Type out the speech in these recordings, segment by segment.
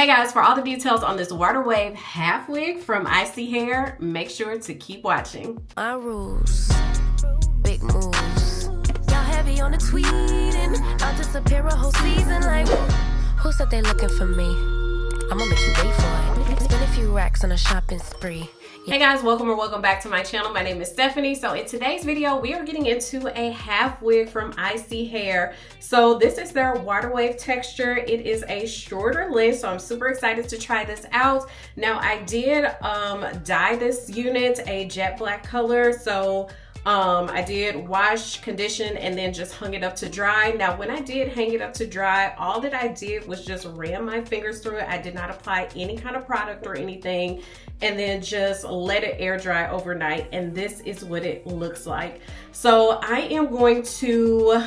Hey guys, for all the details on this water wave half wig from ISEE Hair, make sure to keep watching. My rules, big moves. Y'all heavy on the tweeting. I'll disappear a whole season like, who said they looking for me? I'ma make you wait for it. Spend a few racks on a shopping spree. Hey guys, welcome back to my channel. My name is Stephanie. So in today's video, we are getting into a half wig from ISEE Hair. So this is their water wave texture. It is a shorter length, so I'm super excited to try this out. Now I did dye this unit a jet black color. So I did wash, condition, and then just hung it up to dry. Now, when I did hang it up to dry, all that I did was just ran my fingers through it. I did not apply any kind of product or anything, and then just let it air dry overnight. And this is what it looks like. So I am going to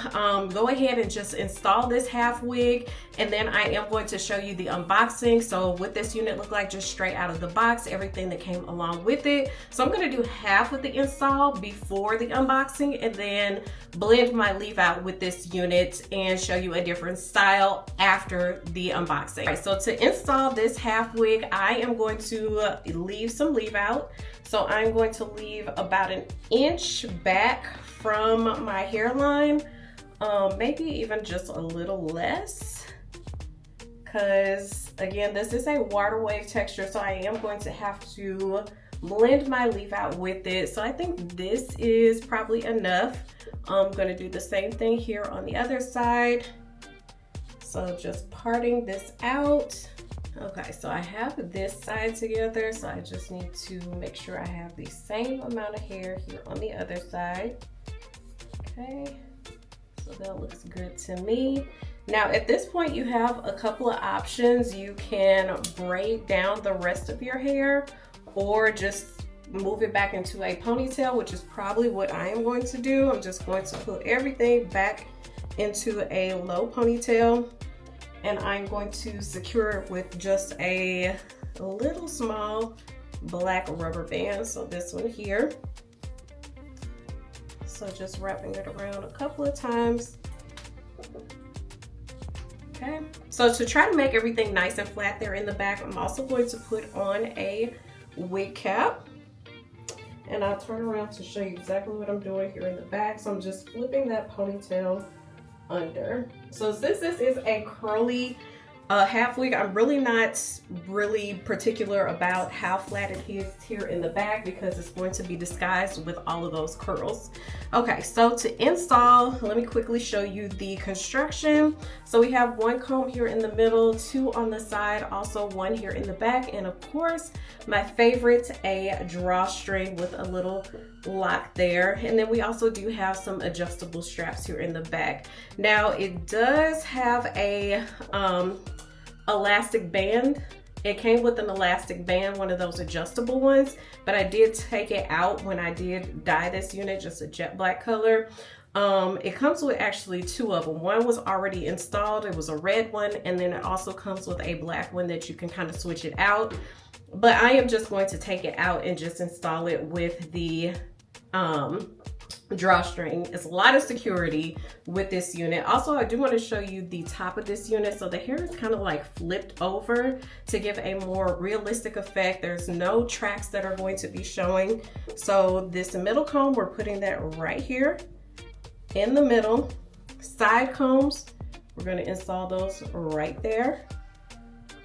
go ahead and just install this half wig, and then I am going to show you the unboxing. So what this unit looked like just straight out of the box, everything that came along with it. So I'm going to do half of the install before the unboxing, and then blend my leave out with this unit and show you a different style after the unboxing. All right, so to install this half wig, I am going to leave some leave out. So I'm going to leave about an inch back from my hairline, maybe even just a little less, because again, this is a water wave texture, so I am going to have to blend my leave out with it. So I think this is probably enough. I'm going to do the same thing here on the other side. So just parting this out. Okay, so I have this side together, so I just need to make sure I have the same amount of hair here on the other side. Okay, so that looks good to me. Now at this point, you have a couple of options. You can braid down the rest of your hair, or just move it back into a ponytail, which is probably what I am going to do. I'm just going to put everything back into a low ponytail, and I'm going to secure it with just a little small black rubber band. So this one here. So just wrapping it around a couple of times. Okay, so to try to make everything nice and flat there in the back, I'm also going to put on a wig cap, and I'll turn around to show you exactly what I'm doing here in the back. So I'm just flipping that ponytail under. So since this is a curly half wig, I'm really not particular about how flat it is here in the back, because it's going to be disguised with all of those curls. Okay, so to install, let me quickly show you the construction. So we have one comb here in the middle, two on the side, also one here in the back, and of course my favorite, a drawstring with a little lock there. And then we also do have some adjustable straps here in the back. Now it does have a elastic band. It came with an elastic band, one of those adjustable ones, but I did take it out when I did dye this unit, just a jet black color. It comes with actually two of them. One was already installed, it was a red one, and then it also comes with a black one that you can kind of switch it out. But I am just going to take it out and just install it with the drawstring. It's a lot of security with this unit. Also, I do want to show you the top of this unit. So the hair is kind of like flipped over to give a more realistic effect. There's no tracks that are going to be showing. So this middle comb, we're putting that right here in the middle. Side combs, we're going to install those right there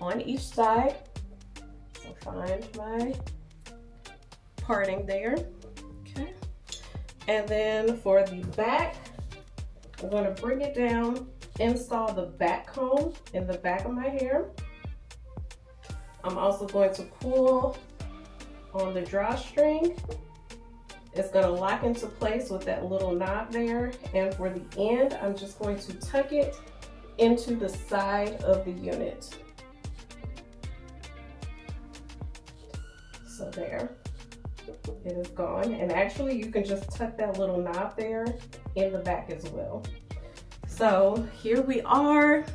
on each side. So find my parting there. Okay. And then for the back, I'm going to bring it down, install the back comb in the back of my hair. I'm also going to pull on the drawstring. It's going to lock into place with that little knob there. And for the end, I'm just going to tuck it into the side of the unit. So there. It is gone, and actually you can just tuck that little knob there in the back as well. So here we are.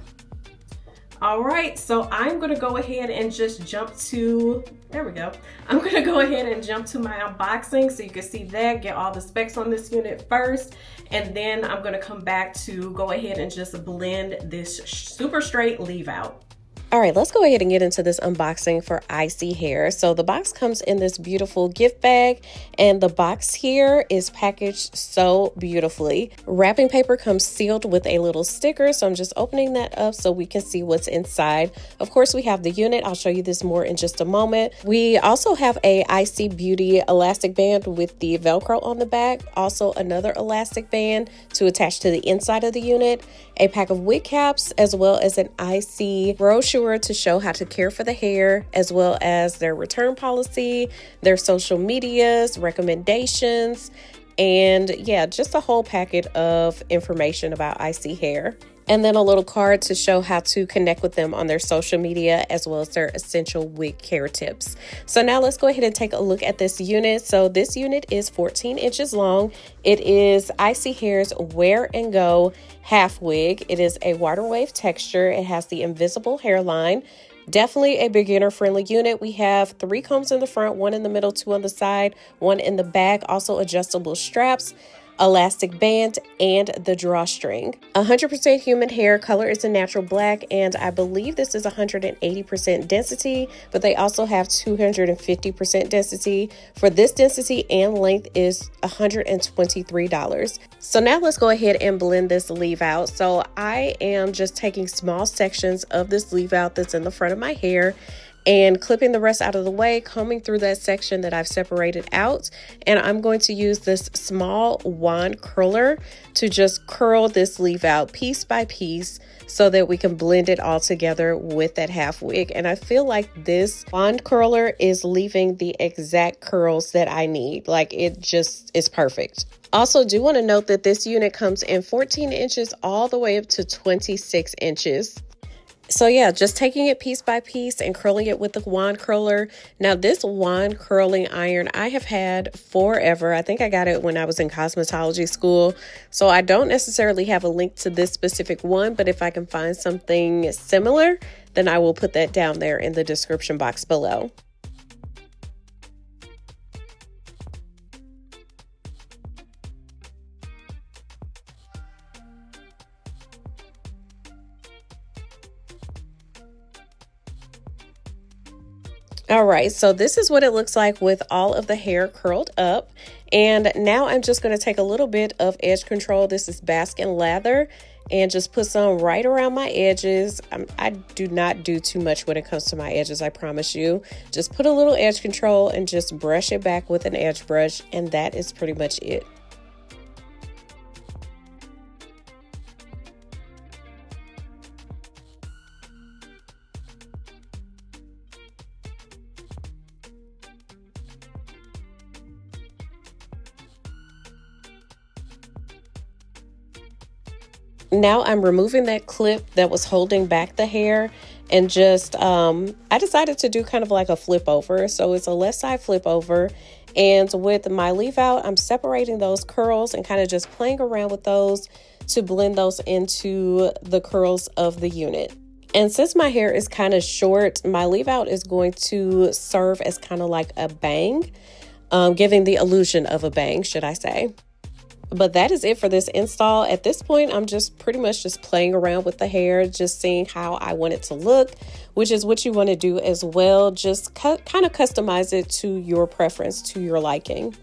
All right, so I'm gonna go ahead and just jump to, there we go. I'm gonna go ahead and jump to my unboxing so you can see that, get all the specs on this unit first, and then I'm gonna come back to go ahead and just blend this super straight leave out. All right, let's go ahead and get into this unboxing for ISEE Hair. So the box comes in this beautiful gift bag, and the box here is packaged so beautifully. Wrapping paper comes sealed with a little sticker, so I'm just opening that up so we can see what's inside. Of course, we have the unit. I'll show you this more in just a moment. We also have a ISEE Beauty elastic band with the Velcro on the back, also another elastic band to attach to the inside of the unit, a pack of wig caps, as well as an ISEE brochure to show how to care for the hair, as well as their return policy, their social medias, recommendations, and yeah, just a whole packet of information about ISEE Hair. And then a little card to show how to connect with them on their social media, as well as their essential wig care tips. So now let's go ahead and take a look at this unit. So this unit is 14 inches long. It is ISEE Hair's Wear and Go half wig. It is a water wave texture. It has the invisible hairline. Definitely a beginner friendly unit. We have 3 combs in the front, 1 in the middle, 2 on the side, 1 in the back, also adjustable straps, elastic band, and the drawstring. 100% human hair. Color is a natural black, and I believe this is 180% density, but they also have 250% density. For this density and length is $123. So now let's go ahead and blend this leave out. So I am just taking small sections of this leave out that's in the front of my hair and clipping the rest out of the way, combing through that section that I've separated out. And I'm going to use this small wand curler to just curl this leave out piece by piece so that we can blend it all together with that half wig. And I feel like this wand curler is leaving the exact curls that I need. Like, it just is perfect. Also, do want to note that this unit comes in 14 inches all the way up to 26 inches. So yeah, just taking it piece by piece and curling it with the wand curler. Now this wand curling iron I have had forever. I think I got it when I was in cosmetology school. So I don't necessarily have a link to this specific one, but if I can find something similar, then I will put that down there in the description box below. All right, so this is what it looks like with all of the hair curled up. And now I'm just going to take a little bit of edge control. This is Basque and Lather, and just put some right around my edges. I do not do too much when it comes to my edges, I promise you. Just put a little edge control and just brush it back with an edge brush, and that is pretty much it. Now I'm removing that clip that was holding back the hair, and just I decided to do kind of like a flip over. So it's a left side flip over, and with my leave out, I'm separating those curls and kind of just playing around with those to blend those into the curls of the unit. And since my hair is kind of short, my leave out is going to serve as kind of like a bang, giving the illusion of a bang, should I say. But that is it for this install. At this point, I'm just pretty much just playing around with the hair, just seeing how I want it to look, which is what you want to do as well. Just kind of customize it to your preference, to your liking.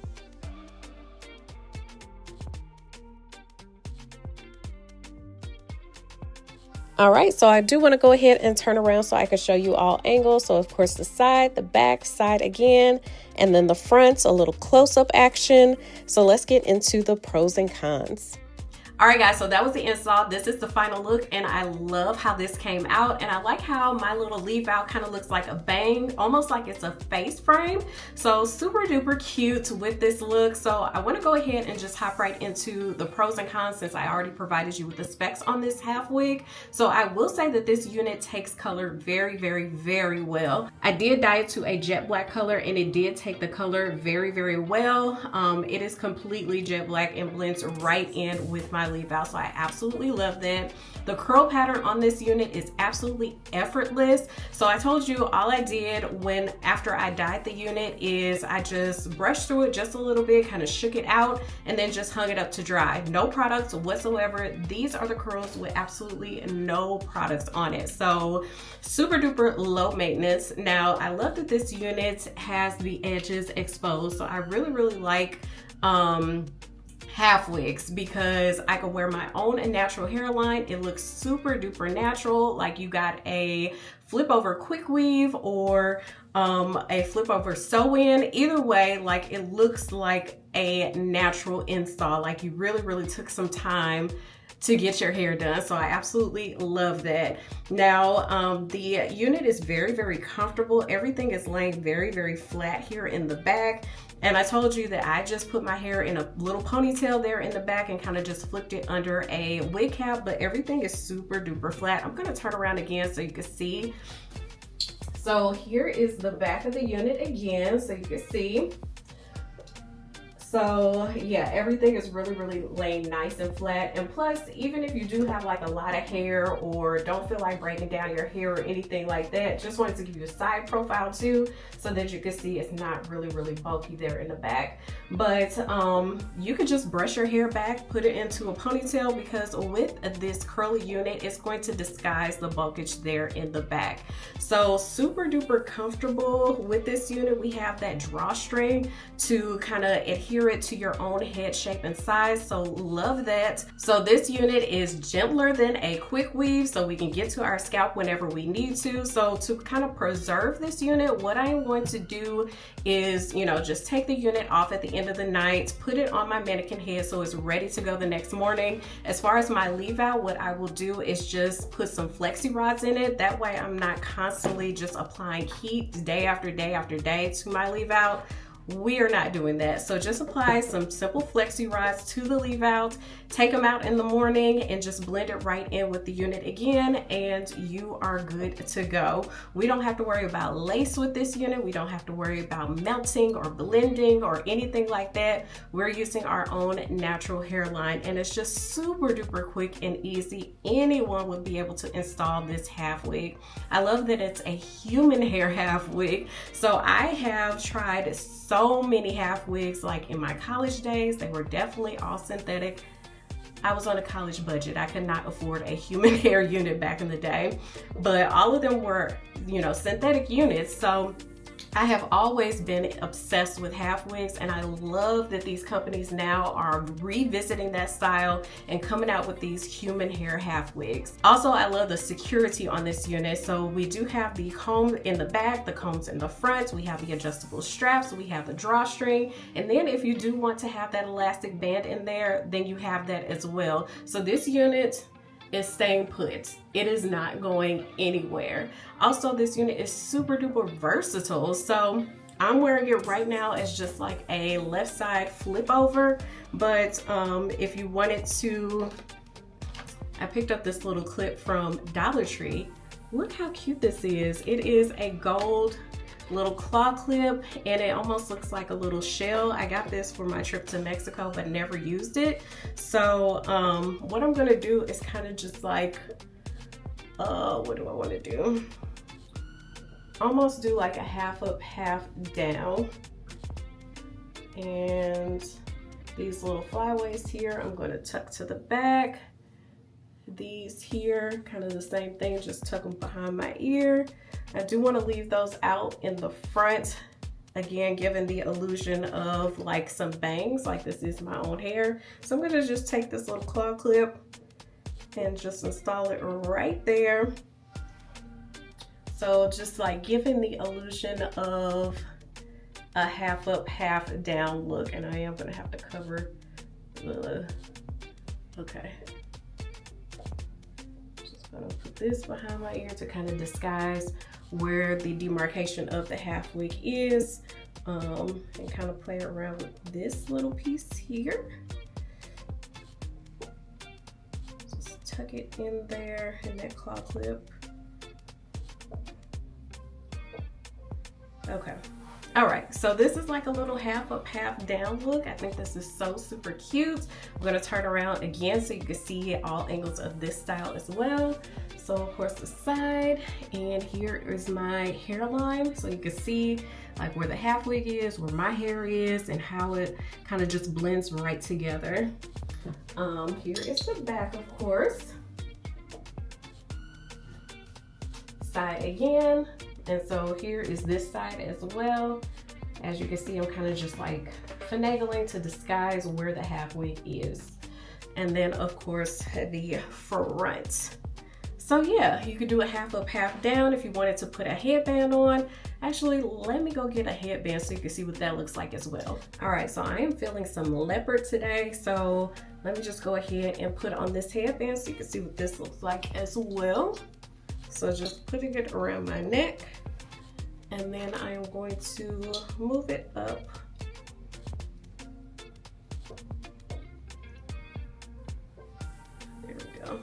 All right, so I do want to go ahead and turn around so I can show you all angles. So of course the side, the back, side again, and then the front, a little close-up action. So let's get into the pros and cons. All right, guys, so that was the install. This is the final look, and I love how this came out, and I like how my little leave out kind of looks like a bang, almost like it's a face frame. So super duper cute with this look. So I want to go ahead and just hop right into the pros and cons, since I already provided you with the specs on this half wig. So I will say that this unit takes color very, very, very well. I did dye it to a jet black color, and it did take the color very, very well. It is completely jet black and blends right in with my my leave out. So I absolutely love that. The curl pattern on this unit is absolutely effortless. So I told you all I did after I dyed the unit is I just brushed through it just a little bit, kind of shook it out, and then just hung it up to dry. No products whatsoever. These are the curls with absolutely no products on it. So super duper low maintenance. Now I love that this unit has the edges exposed. So I really, really like half wigs because I can wear my own natural hairline. It looks super duper natural, like you got a flip over quick weave or a flip over sew-in. Either way, like it looks like a natural install, like you really, really took some time to get your hair done. So I absolutely love that. Now the unit is very, very comfortable. Everything is laying very, very flat here in the back. And I told you that I just put my hair in a little ponytail there in the back and kind of just flipped it under a wig cap, but everything is super duper flat. I'm gonna turn around again so you can see. So here is the back of the unit again, so you can see. So yeah, everything is really, really laying nice and flat. And plus, even if you do have like a lot of hair or don't feel like breaking down your hair or anything like that, just wanted to give you a side profile too, so that you can see it's not really, really bulky there in the back. But you could just brush your hair back, put it into a ponytail, because with this curly unit, it's going to disguise the bulkage there in the back. So super duper comfortable with this unit. We have that drawstring to kind of adhere it to your own head shape and size, so love that. So this unit is gentler than a quick weave, so we can get to our scalp whenever we need to. So to kind of preserve this unit, what I am going to do is, just take the unit off at the end of the night, put it on my mannequin head so it's ready to go the next morning. As far as my leave out, what I will do is just put some flexi rods in it. That way I'm not constantly just applying heat day after day after day to my leave out. We are not doing that. So just apply some simple flexi rods to the leave out, take them out in the morning and just blend it right in with the unit again, and you are good to go. We don't have to worry about lace with this unit. We don't have to worry about melting or blending or anything like that. We're using our own natural hairline, and it's just super duper quick and easy. Anyone would be able to install this half wig. I love that it's a human hair half wig. So I have tried so many half wigs, like in my college days. They were definitely all synthetic. I was on a college budget. I could not afford a human hair unit back in the day, but all of them were, synthetic units. So I have always been obsessed with half wigs, and I love that these companies now are revisiting that style and coming out with these human hair half wigs. Also, I love the security on this unit. So we do have the comb in the back, the combs in the front, we have the adjustable straps, we have the drawstring, and then if you do want to have that elastic band in there, then you have that as well. So this unit is staying put. It is not going anywhere. Also, this unit is super duper versatile. So I'm wearing it right now as just like a left side flip over, but if you wanted to, I picked up this little clip from Dollar Tree. Look how cute this is. It is a gold little claw clip, and it almost looks like a little shell. I got this for my trip to Mexico but never used it. So what I'm gonna do is kind of just like what do I want to do? Almost do like a half up, half down. And these little flyaways here, I'm going to tuck to the back. These here, kind of the same thing, just tuck them behind my ear. I do want to leave those out in the front, again, giving the illusion of like some bangs, like this is my own hair. So I'm going to just take this little claw clip and just install it right there. So just like giving the illusion of a half up, half down look. And I am going to have to cover the, okay. Just going to put this behind my ear to kind of disguise where the demarcation of the half wig is, and kind of play around with this little piece here. Just tuck it in there in that claw clip. Okay, All right, so this is like a little half up, half down look. I think this is so super cute. I'm gonna turn around again so you can see all angles of this style as well. So of course the side, and here is my hairline. So you can see like where the half wig is, where my hair is, and how it kind of just blends right together. Here is the back, of course. Side again. And so here is this side as well. As you can see, I'm kind of just like finagling to disguise where the half wig is. And then of course the front. So yeah, you could do a half up, half down if you wanted to put a headband on. Actually, let me go get a headband so you can see what that looks like as well. All right, so I am feeling some leopard today. So let me just go ahead and put on this headband so you can see what this looks like as well. So just putting it around my neck, and then I am going to move it up. There we go.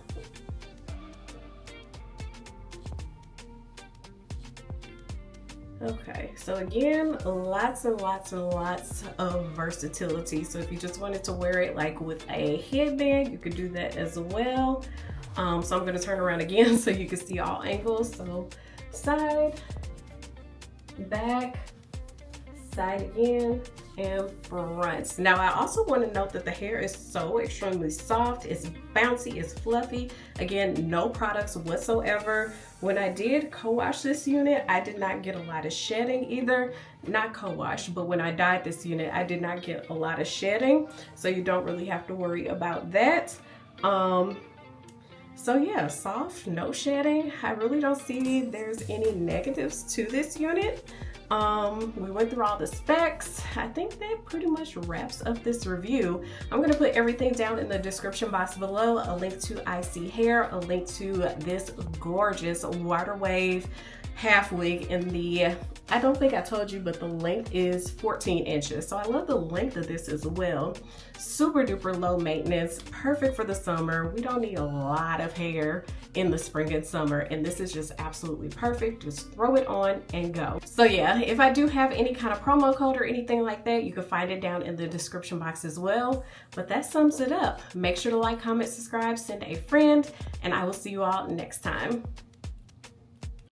Okay, so again, lots and lots and lots of versatility. So if you just wanted to wear it like with a headband, you could do that as well. So I'm going to turn around again so you can see all angles. So side, back, side again, and front. Now I also want to note that the hair is so extremely soft. It's bouncy, it's fluffy. Again, no products whatsoever. When I did co-wash this unit, I did not get a lot of shedding either. Not co-wash, but when I dyed this unit, I did not get a lot of shedding. So you don't really have to worry about that. So yeah, soft, no shedding. I really don't see there's any negatives to this unit. We went through all the specs. I think that pretty much wraps up this review. I'm gonna put everything down in the description box below, a link to ISEE Hair, a link to this gorgeous water wave half wig in the, I don't think I told you, but the length is 14 inches. So I love the length of this as well. Super duper low maintenance, perfect for the summer. We don't need a lot of hair in the spring and summer, and this is just absolutely perfect. Just throw it on and go. So yeah, if I do have any kind of promo code or anything like that, you can find it down in the description box as well. But that sums it up. Make sure to like, comment, subscribe, send a friend, and I will see you all next time.